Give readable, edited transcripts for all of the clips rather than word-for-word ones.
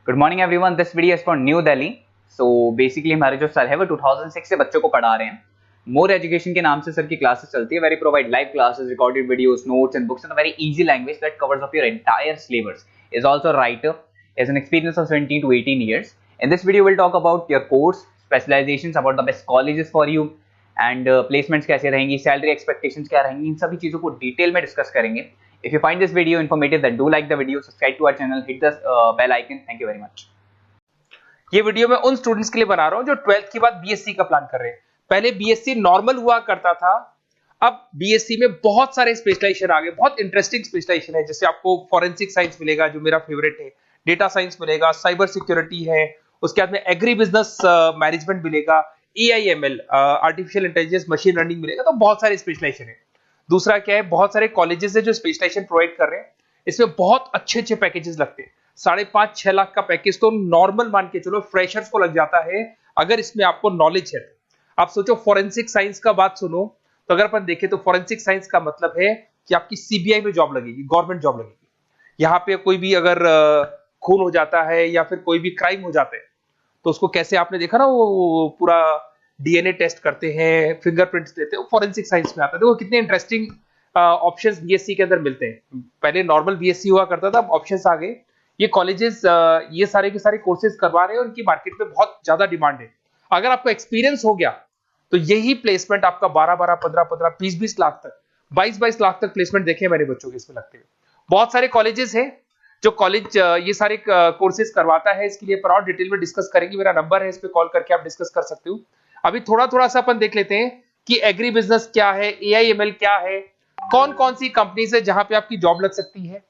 Good morning everyone, this video is for new Delhi. So basically हमारे जो sir है वो 2006 से बच्चों को पढ़ा रहे हैं। मोर एजुकेशन के नाम से सर की क्लासेस चलती है। Very provide live classes, recorded videos, notes and books in a very easy language that covers up your entire syllabus. Is also writer, has an experience of 17 to 18 years. In this video, we'll talk about your course, specializations, about the best colleges for you, and placements कैसे रहेंगी, salary expectations क्या रहेंगी, इन सभी चीज़ों को detail में discuss करेंगे। If you find this video informative, then do like the video, subscribe to our channel, hit the bell icon. Thank you very much. ये वीडियो मैं उन स्टूडेंट्स के लिए बना रहा हूं जो 12th के बाद बीएससी का प्लान कर रहे हैं। पहले बीएससी नॉर्मल हुआ करता था, अब बीएससी में बहुत सारे स्पेशलाइजेशन आ गए, बहुत इंटरेस्टिंग स्पेशलाइजेशन है। जैसे आपको फॉरेंसिक साइंस मिलेगा जो मेरा फेवरेट है, डेटा साइंस मिलेगा, साइबर सिक्योरिटी है, उसके बाद में एग्री बिजनेस मैनेजमेंट मिलेगा, AIML artificial intelligence machine learning मिलेगा। तो बहुत सारे स्पेशलाइजेशन है। दूसरा क्या है, बहुत सारे कॉलेजेस है जो स्पेशलाइजेशन प्रोवाइड कर रहे हैं। इसमें बहुत अच्छे अच्छे पैकेजेस लगते हैं। 5.5-6 लाख का पैकेज तो नॉर्मल मान के चलो फ्रेशर्स को लग जाता है, अगर इसमें आपको नॉलेज है। आप सोचो फॉरेंसिक साइंस का बात सुनो, तो अगर अपन देखें तो फॉरेंसिक साइंस का मतलब है कि आपकी सीबीआई में जॉब लगेगी, गवर्नमेंट जॉब लगेगी। यहाँ पे कोई भी अगर खून हो जाता है या फिर कोई भी क्राइम हो जाता है तो उसको कैसे, आपने देखा ना, वो पूरा डीएनए टेस्ट करते हैं, फिंगरप्रिंट्स लेते हैं, वो फॉरेंसिक साइंस में आता है। देखो कितने इंटरेस्टिंग ऑप्शंस बीएससी के अंदर मिलते हैं। पहले नॉर्मल बीएससी हुआ करता था, अब ऑप्शंस आ गए। ये कॉलेजेस ये सारे के सारे कोर्सेज करवा रहे हैं और उनकी मार्केट में बहुत ज्यादा डिमांड है। अगर आपको एक्सपीरियंस हो गया तो यही प्लेसमेंट आपका 12-12, 15-15, 20-20 लाख तक, 22-22 लाख तक प्लेसमेंट देखे मैंने बच्चों के इसमें लगते हुए। बहुत सारे कॉलेजेस हैं जो कॉलेज ये सारे कोर्सेज करवाता है। इसके लिए पर और डिटेल में डिस्कस करेंगे। मेरा नंबर है, इस पे कॉल करके आप डिस्कस कर सकते हो। अभी थोड़ा थोड़ा सा अपन देख लेते हैं कि एग्री बिजनेस क्या है, एआईएमएल क्या है, कौन कौन सी कंपनीज है जहां पे आपकी जॉब लग सकती है,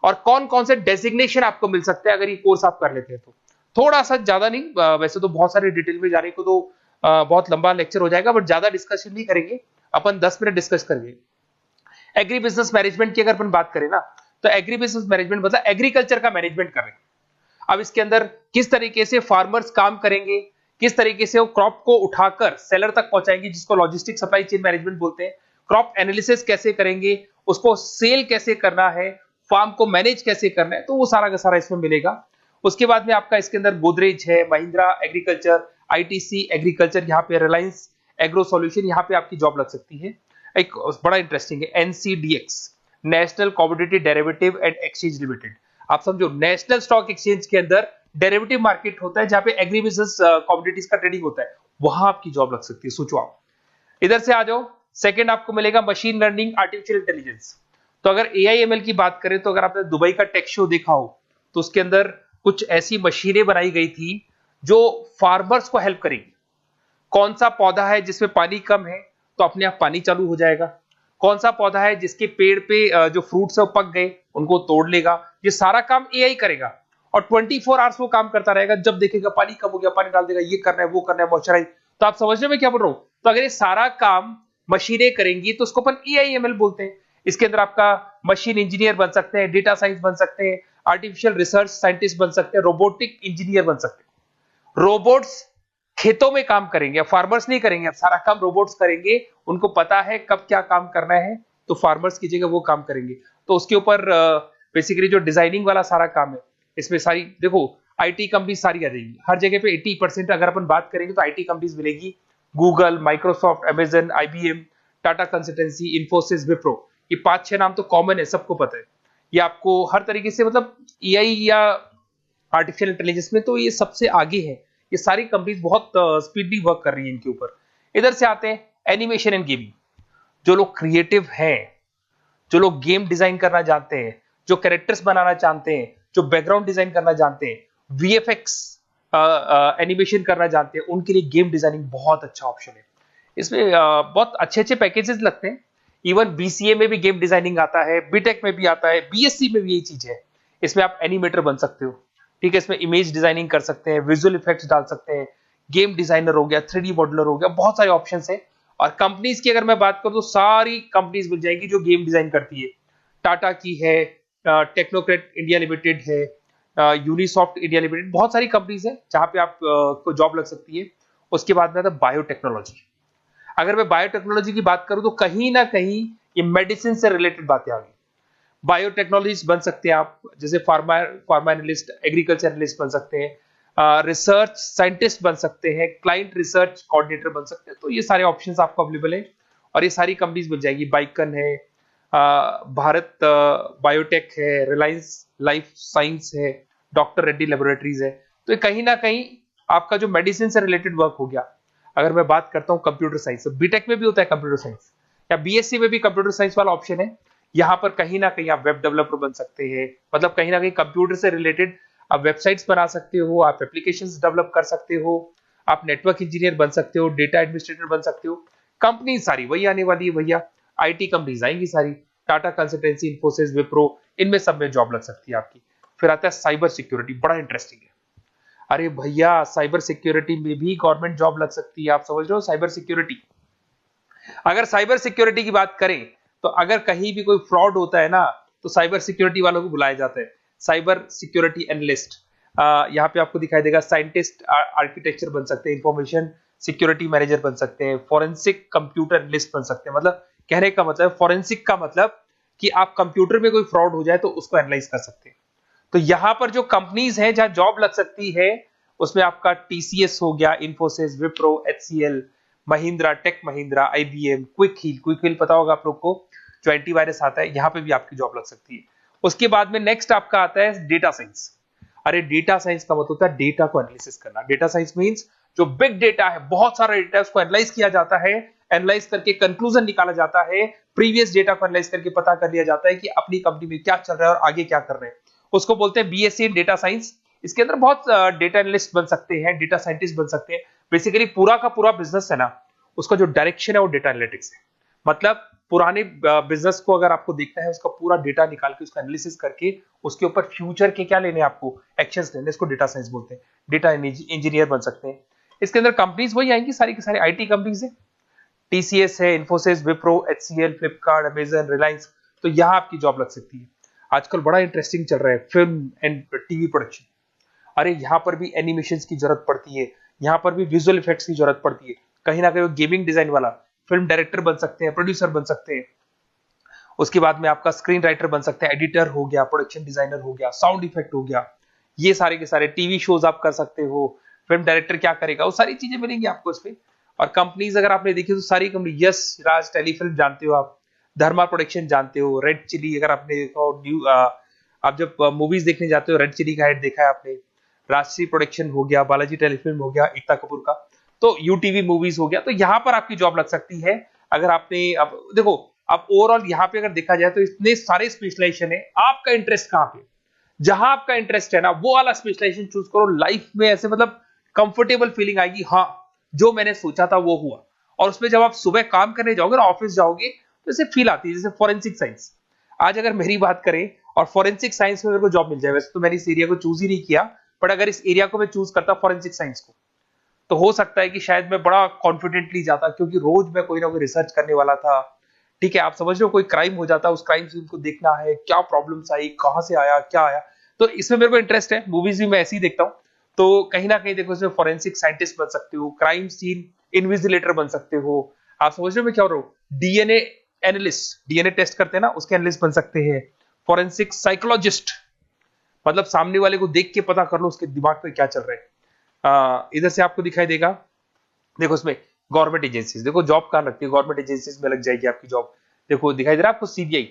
और कौन कौन से डेजिग्नेशन आपको मिल सकते हैं अगर ये कोर्स आप कर लेते हैं तो। थोड़ा सा, ज्यादा नहीं, वैसे तो बहुत सारे डिटेल में जाने को तो बहुत लंबा लेक्चर हो जाएगा, बट ज्यादा डिस्कशन नहीं करेंगे अपन, 10 मिनट डिस्कस करेंगे। एग्री बिजनेस मैनेजमेंट की अगर अपन बात करें ना, तो एग्री बिजनेस मैनेजमेंट मतलब एग्रीकल्चर का मैनेजमेंट कर रहे हैं। अब इसके अंदर किस तरीके से फार्मर्स काम करेंगे, किस तरीके से वो क्रॉप को उठाकर सेलर तक पहुंचाएंगे, जिसको लॉजिस्टिक सप्लाई चेन मैनेजमेंट बोलते हैं। क्रॉप एनालिसिस कैसे करेंगे, उसको सेल कैसे करना है, फार्म को मैनेज कैसे करना है, तो वो सारा का सारा इसमें मिलेगा। उसके बाद में आपका इसके अंदर गोदरेज है, महिंद्रा एग्रीकल्चर, आईटीसी एग्रीकल्चर, यहाँ पे रिलायंस एग्रो सॉल्यूशन, यहाँ पे आपकी जॉब लग सकती है। एक बड़ा इंटरेस्टिंग है NCDEX, national commodity derivative and exchange limited. आप समझो, नेशनल स्टॉक एक्सचेंज के अंदर डेरिवेटिव मार्केट होता है जहां पे एग्री बिजनेस कमोडिटीज का ट्रेडिंग होता है, वहां आपकी जॉब लग सकती है। सोचो आप इधर से आ जाओ। सेकंड आपको मिलेगा मशीन लर्निंग, आर्टिफिशियल इंटेलिजेंस। तो अगर एआईएमएल की बात करें तो अगर आपने दुबई का टेक शो देखा हो तो उसके अंदर कुछ ऐसी मशीनें बनाई गई थी जो फार्मर्स को हेल्प करेगी। कौन सा पौधा है जिसमें पानी कम है तो अपने आप पानी चालू हो जाएगा, कौन सा पौधा है जिसके पेड़ पे जो फ्रूट्स है वो पक गए, उनको तोड़ लेगा। ये सारा काम एआई करेगा और 24 आवर्स वो काम करता रहेगा। जब देखेगा पानी कम हो गया, पानी डाल देगा, ये करना है वो करना है, मॉइस्चराइज। तो आप समझने में क्या बोल रहा हूं? तो अगर ये सारा काम मशीनें करेंगी तो उसको अपन एआईएमएल बोलते हैं। इसके अंदर आपका मशीन इंजीनियर बन सकते हैं, डेटा साइंस बन सकते हैं, आर्टिफिशियल रिसर्च साइंटिस्ट बन सकते हैं, रोबोटिक इंजीनियर बन सकते हैं। रोबोट्स खेतों में काम करेंगे, फार्मर्स नहीं करेंगे, अब सारा काम रोबोट्स करेंगे। उनको पता है कब क्या काम करना है, तो फार्मर्स की जगह वो काम करेंगे। तो उसके ऊपर बेसिकली जो डिजाइनिंग वाला सारा काम है, इसमें सारी देखो आईटी कंपनी सारी आ जाएगी। हर जगह पे 80% अगर अपन बात करेंगे तो आईटी कंपनीज मिलेगी। Google, Microsoft, Amazon, IBM, Tata consultancy, Infosys, Wipro, ये 5-6 नाम तो कॉमन है, सबको पता है। ये आपको हर तरीके से, मतलब एआई या आर्टिफिशियल इंटेलिजेंस में तो ये सबसे आगे है। ये सारी कंपनीज बहुत स्पीडली वर्क कर रही है इनके ऊपर। इधर से आते हैं एनिमेशन एंड गेमिंग। जो लोग क्रिएटिव हैं, जो लोग गेम डिजाइन करना जानते हैं, जो कैरेक्टर्स बनाना चाहते हैं, जो बैकग्राउंड डिजाइन करना जानते हैं, वीएफएक्स एनिमेशन करना जानते हैं, उनके लिए गेम डिजाइनिंग बहुत अच्छा ऑप्शन है। इसमें बहुत अच्छे अच्छे पैकेजेस लगते हैं। इवन बीसीए में भी गेम डिजाइनिंग आता है, बीटेक में भी आता है, बीएससी में भी यही चीज है। इसमें आप एनिमेटर बन सकते हो, ठीक है। इसमें इमेज डिजाइनिंग कर सकते हैं, विजुअल इफेक्ट्स डाल सकते हैं, गेम डिजाइनर हो गया, 3D मॉडलर हो गया, बहुत सारे ऑप्शंस हैं। और कंपनीज की अगर मैं बात करूं तो सारी कंपनीज मिल जाएगी जो गेम डिजाइन करती है। टाटा की है, टेक्नोक्रेट इंडिया लिमिटेड है, यूनिसॉफ्ट इंडिया लिमिटेड, बहुत सारी कंपनीज है जहां पे आप को जॉब लग सकती है। उसके बाद में आता है बायोटेक्नोलॉजी। अगर मैं बायोटेक्नोलॉजी की बात करूं तो कहीं ना कहीं ये मेडिसिन से रिलेटेड बातें आ गई। बायोटेक्नोलॉजिस्ट बन सकते हैं आप, जैसे फार्मा एनालिस्ट, एग्रीकल्चर एनालिस्ट बन सकते हैं, रिसर्च साइंटिस्ट बन सकते हैं, क्लाइंट रिसर्च कोऑर्डिनेटर बन सकते हैं। तो ये सारे ऑप्शंस आपको अवेलेबल है और ये सारी कंपनीज मिल जाएगी। बाइकन है, भारत बायोटेक है, रिलायंस लाइफ साइंस है, डॉक्टर रेड्डी लेबोरेटरीज है। तो ये कहीं ना कहीं आपका जो मेडिसिन से रिलेटेड वर्क हो गया। अगर मैं बात करता हूँ कंप्यूटर साइंस, बीटेक में भी होता है कंप्यूटर साइंस, या बीएससी में भी कंप्यूटर साइंस वाला ऑप्शन है। यहाँ पर कहीं ना कहीं आप वेब डेवलपर बन सकते हैं, मतलब कहीं ना कहीं कंप्यूटर से रिलेटेड आप वेबसाइट्स बना सकते हो, आप एप्लीकेशंस डेवलप कर सकते हो, आप नेटवर्क इंजीनियर बन सकते हो, डेटा एडमिनिस्ट्रेटर बन सकते हो। कंपनी सारी वही आने वाली है भैया, आईटी कंपनीज आएंगी सारी, टाटा कंसल्टेंसी, इन्फोसिस, विप्रो, इनमें सब में जॉब लग सकती है आपकी। फिर आता है साइबर सिक्योरिटी, बड़ा इंटरेस्टिंग है। अरे भैया साइबर सिक्योरिटी में भी गवर्नमेंट जॉब लग सकती है। आप समझ रहे हो साइबर सिक्योरिटी, अगर साइबर सिक्योरिटी की बात करें तो अगर कहीं भी कोई फ्रॉड होता है ना, तो साइबर सिक्योरिटी वालों को बुलाया जाता है, साइबर सिक्योरिटी एनालिस्ट। यहाँ पे आपको दिखाई देगा, साइंटिस्ट आर्किटेक्चर बन सकते हैं, इंफॉर्मेशन सिक्योरिटी मैनेजर बन सकते हैं, फॉरेंसिक कंप्यूटर एनालिस्ट बन सकते हैं। मतलब कहने का मतलब, फॉरेंसिक का मतलब कि आप कंप्यूटर में कोई फ्रॉड हो जाए तो उसको एनालाइज कर सकते हैं। तो यहां पर जो कंपनीज हैं जहां जॉब लग सकती है, उसमें आपका टीसीएस हो गया, इन्फोसिस, विप्रो, एचसीएल, महिंद्रा, टेक महिंद्रा, आईबीएम, क्विक हील पता होगा आप लोग को, जो एंटीवायरस आता है, यहां पे भी आपकी जॉब लग सकती है। उसके बाद में नेक्स्ट आपका आता है डेटा साइंस। अरे डेटा साइंस का मतलब होता है डेटा को एनालिसिस करना। डेटा साइंस मींस जो बिग डेटा है, बहुत सारा डेटा है, उसको एनालाइज किया जाता है, एनालाइज करके कंक्लूजन निकाला जाता है, प्रीवियस डेटा को एनालाइज करके पता कर लिया जाता है कि अपनी कंपनी में क्या चल रहा है और आगे क्या कर रहे हैं। उसको बोलते हैं बीएससी इन डेटा साइंस। इसके अंदर बहुत डेटा एनालिस्ट बन सकते हैं, डेटा साइंटिस्ट बन सकते हैं। बेसिकली पूरा का पूरा बिजनेस है ना, उसका जो डायरेक्शन है वो डेटा एनालिटिक्स है। मतलब पुराने बिजनेस को अगर आपको देखना है, उसका पूरा डेटा निकाल के उसका एनालिसिस करके उसके ऊपर फ्यूचर के क्या लेने, आपको एक्शंस लेने, इसको डेटा साइंस बोलते हैं। डेटा इंजीनियर बन सकते हैं। इसके अंदर कंपनीज वही आएंगी, सारी की सारी आईटी कंपनीज है, टीसीएस है, इन्फोसिस, विप्रो, एचसीएल, फ्लिपकार्ट, अमेजन, रिलायंस। तो यहां आपकी जॉब लग सकती है। आजकल बड़ा इंटरेस्टिंग चल रहा है फिल्म एंड टीवी प्रोडक्शन। अरे यहाँ पर भी एनिमेशन की जरूरत पड़ती है, यहाँ पर भी विजुअल इफेक्ट्स की जरूरत पड़ती है। कहीं ना कहीं गेमिंग डिजाइन वाला फिल्म डायरेक्टर बन सकते हैं, प्रोड्यूसर बन सकते हैं। उसके बाद में आपका स्क्रीन राइटर बन सकते हैं, एडिटर हो गया, प्रोडक्शन डिजाइनर हो गया, साउंड इफेक्ट हो गया। ये सारे के सारे टीवी शोज आप कर सकते हो। फिल्म डायरेक्टर क्या करेगा, वो सारी चीजें मिलेंगी आपको इसमें। और कंपनीज अगर आपने देखी तो सारी कंपनी, यस राज टेलीफिल्म जानते हो आप, धर्मा प्रोडक्शन जानते हो, रेड चिली अगर आपने देखा हो, न्यू आप जब मूवीज देखने जाते हो, रेड चिली का एड देखा है आपने, राजश्री प्रोडक्शन हो गया, बालाजी टेलीफिल्म हो गया, एकता कपूर का, तो यूटीवी मूवीज हो गया। तो यहां पर आपकी जॉब लग सकती है। अगर आपने, अब देखो, अब ओवरऑल यहाँ पे अगर देखा जाए तो इतने सारे स्पेशलाइजेशन है, आपका इंटरेस्ट कहाँ पे, जहां आपका इंटरेस्ट है ना, वो वाला स्पेशलाइजेशन चूज करो। लाइफ में ऐसे मतलब कंफर्टेबल फीलिंग आएगी, हाँ जो मैंने सोचा था वो हुआ। और उसमें जब आप सुबह काम करने जाओगे ना, ऑफिस जाओगे, तो ऐसे फील आती है जैसे फॉरेंसिक साइंस। आज अगर मेरी बात करें और फॉरेंसिक साइंस में मेरे को जॉब मिल जाए, वैसे तो मैंने इस एरिया को चूज ही नहीं किया, बट अगर इस एरिया को मैं चूज करता फॉरेंसिक साइंस को, तो हो सकता है कि शायद मैं बड़ा कॉन्फिडेंटली जाता, क्योंकि रोज मैं कोई ना कोई रिसर्च करने वाला था। ठीक है, आप समझ रहे हो, कोई क्राइम हो जाता, उस क्राइम सीन को देखना है, क्या प्रॉब्लम्स आई, कहां से आया, क्या आया। तो इसमें मेरे को इंटरेस्ट है, मूवीज भी मैं ऐसे ही देखता हूँ। तो कहीं ना कहीं देखो, इसमें फॉरेंसिक साइंटिस्ट बन सकते हो, क्राइम सीन इन्विजिलेटर बन सकते हो। आप समझ रहे हो मैं क्या हो रहा हूँ, डीएनए एनालिस्ट, डीएनए टेस्ट करते हैं ना, उसके एनालिस्ट बन सकते हैं। फॉरेंसिक साइकोलॉजिस्ट, मतलब सामने वाले को देख के पता कर लो उसके दिमाग में क्या चल रहा है। इधर से आपको दिखाई देगा, देखो इसमें गवर्नमेंट एजेंसीज, देखो जॉब कहां लगती है, गवर्नमेंट एजेंसीज में लग जाएगी आपकी जॉब। देखो दिखाई दे रहा है आपको, CBI,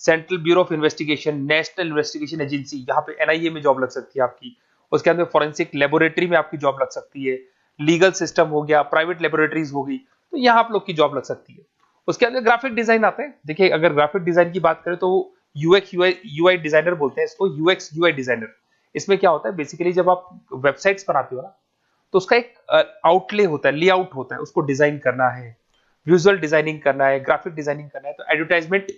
central bureau of investigation, national investigation agency, यहाँ पे एनआईए में जॉब लग सकती है आपकी। उसके अंदर फॉरेंसिक लेबोरेटरी में आपकी जॉब लग सकती है। लीगल सिस्टम हो गया, प्राइवेट लेबोरेटरीज हो गई, तो यहाँ आप लोग की जॉब लग सकती है। उसके अंदर ग्राफिक डिजाइन आता है। देखिए अगर ग्राफिक डिजाइन की बात करें तो यूएक्स यूआई डिजाइनर बोलते हैं इसको, यूएक्स यूआई डिजाइनर। इसमें क्या होता है, बेसिकली जब आप वेबसाइट्स बनाते हो ना, तो उसका एक आउटले होता है, लेआउट होता है, उसको डिजाइन करना है, विजुअल डिजाइनिंग करना है, ग्राफिक डिजाइनिंग करना है, तो एडवर्टाइजमेंट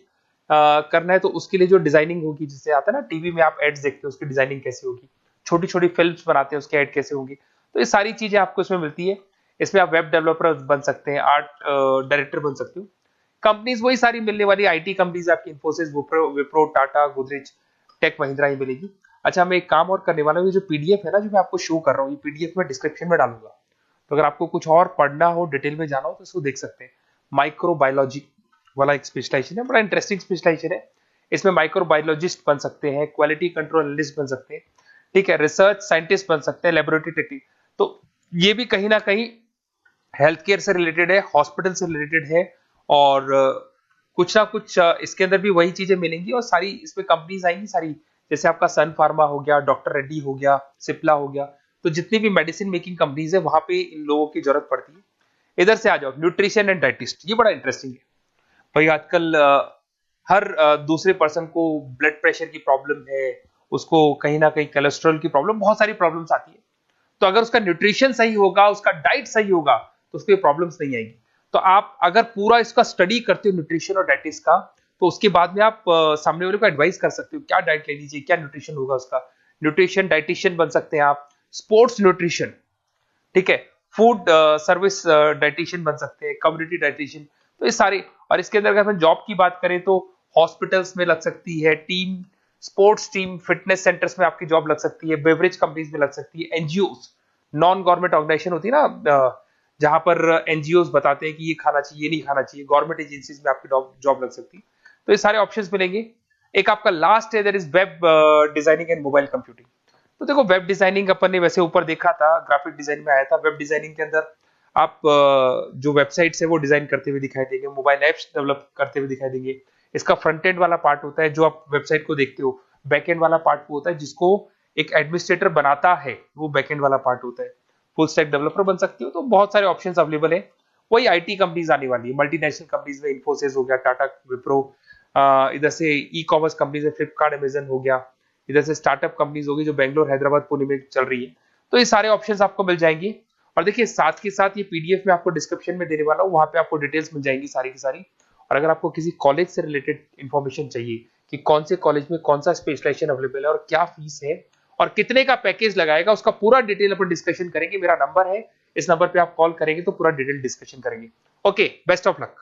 करना है, तो उसके लिए जो डिजाइनिंग होगी, जिससे आता है ना टीवी में आप एड्स देखते हो, उसकी डिजाइनिंग कैसी होगी, छोटी छोटी फिल्म्स बनाते हैं उसके एड कैसे होंगी, तो ये सारी चीजें आपको इसमें मिलती है। इसमें आप वेब डेवलपर बन सकते हैं, आर्ट डायरेक्टर बन सकते हो। कंपनीज वही सारी मिलने वाली, आईटी कंपनीज आपकी, इन्फोसिस, विप्रो, टाटा, गोदरेज, टेक महिंद्रा ही मिलेगी। अच्छा, मैं एक काम और करने वाला हूँ, जो पीडीएफ है ना जो मैं आपको शो कर रहा हूँ, ये पीडीएफ में डिस्क्रिप्शन में डालूंगा, तो अगर आपको कुछ और पढ़ना हो, डिटेल में जाना हो, तो इसको देख सकते हैं। माइक्रोबायोलॉजी वाला एक स्पेशलाइजेशन है, बड़ा इंटरेस्टिंग स्पेशलाइजेशन है। इसमें माइक्रोबायोलॉजिस्ट बन सकते हैं, क्वालिटी कंट्रोल एनालिस्ट बन सकते हैं, ठीक है, रिसर्च साइंटिस्ट बन सकते हैं, लेबोरेटरी टेक्निक। तो ये भी कहीं ना कहीं हेल्थ केयर से रिलेटेड है, हॉस्पिटल से रिलेटेड है, और कुछ ना कुछ इसके अंदर भी वही चीजें मिलेंगी, और सारी इसमें कंपनीज आएंगी सारी, जैसे आपका सन फार्मा हो गया, डॉक्टर रेड्डी हो गया, सिप्ला हो गया, तो जितनी भी मेडिसिन मेकिंग कंपनीज है वहां पे इन लोगों की जरूरत पड़ती है। इधर से आ जाओ, न्यूट्रिशन एंड डाइटिस्ट, ये बड़ा इंटरेस्टिंग है भाई। आजकल हर दूसरे पर्सन को ब्लड प्रेशर की प्रॉब्लम है, उसको कहीं ना कहीं कोलेस्ट्रॉल की प्रॉब्लम, बहुत सारी प्रॉब्लम्स आती है। तो अगर उसका न्यूट्रिशन सही होगा, उसका डाइट सही होगा, तो उसको प्रॉब्लम्स नहीं आएगी। तो आप अगर पूरा इसका स्टडी करते हो न्यूट्रिशन और डाइटिस का, तो उसके बाद में आप सामने वाले को एडवाइस कर सकते हो क्या डाइट लेनी चाहिए, क्या न्यूट्रिशन होगा उसका। न्यूट्रिशन डाइटिशियन बन सकते हैं आप, स्पोर्ट्स न्यूट्रिशन, ठीक है, फूड सर्विस डाइटिशियन बन सकते हैं, कम्युनिटी डाइटिशियन, तो ये सारे। और इसके अंदर अगर हम जॉब की बात करें तो हॉस्पिटल्स में लग सकती है, team sports team fitness centres में आपकी जॉब लग सकती है, बेवरेज कंपनीज में लग सकती है, एनजीओस नॉन गवर्नमेंट ऑर्गेनाइजेशन होती है ना, जहां पर एनजीओस बताते हैं कि ये खाना चाहिए, ये नहीं खाना चाहिए, गवर्नमेंट एजेंसीज में आपकी जॉब लग सकती है। तो ये सारे ऑप्शंस मिलेंगे। एक आपका लास्ट है, that is web designing and mobile computing. तो देखो, वेब डिजाइनिंग अपन ने वैसे ऊपर देखा था, ग्राफिक डिजाइन में आया था। वेब डिजाइनिंग के अंदर आप जो वेबसाइट्स है वो डिजाइन करते हुए दिखाई देंगे, मोबाइल एप्स डेवलप करते हुए दिखाई देंगे। इसका फ्रंट एंड वाला पार्ट होता है जो आप वेबसाइट को देखते हो, बैक एंड वाला पार्ट वो होता है जिसको एक एडमिनिस्ट्रेटर बनाता है, वो बैक एंड वाला पार्ट होता है। फुल स्टैक डेवलपर बन सकते हो। तो बहुत सारे ऑप्शंस अवेलेबल है। वही आईटी कंपनीज आने वाली है, मल्टीनेशनल कंपनीज में इन्फोसिस हो गया, टाटा, विप्रो, इधर से ई कॉमर्स कंपनीज में फ्लिपकार्ट, अमेजन हो गया, इधर से स्टार्टअप कंपनीज होगी जो बेंगलोर, हैदराबाद, पुणे में चल रही है। तो ये सारे ऑप्शंस आपको मिल जाएंगे। और देखिए, साथ के साथ ये पीडीएफ में आपको डिस्क्रिप्शन में देने वाला हूँ, वहां पे आपको डिटेल्स मिल जाएंगी सारी की सारी। और अगर आपको किसी कॉलेज से रिलेटेड इंफॉर्मेशन चाहिए कि कौन से कॉलेज में कौन सा स्पेशलाइजेशन अवेलेबल है और क्या फीस है और कितने का पैकेज लगाएगा, उसका पूरा डिटेल अपन डिस्कशन करेंगे। मेरा नंबर है, इस नंबर पे आप कॉल करेंगे तो पूरा डिटेल डिस्कशन करेंगे। Okay, best of luck.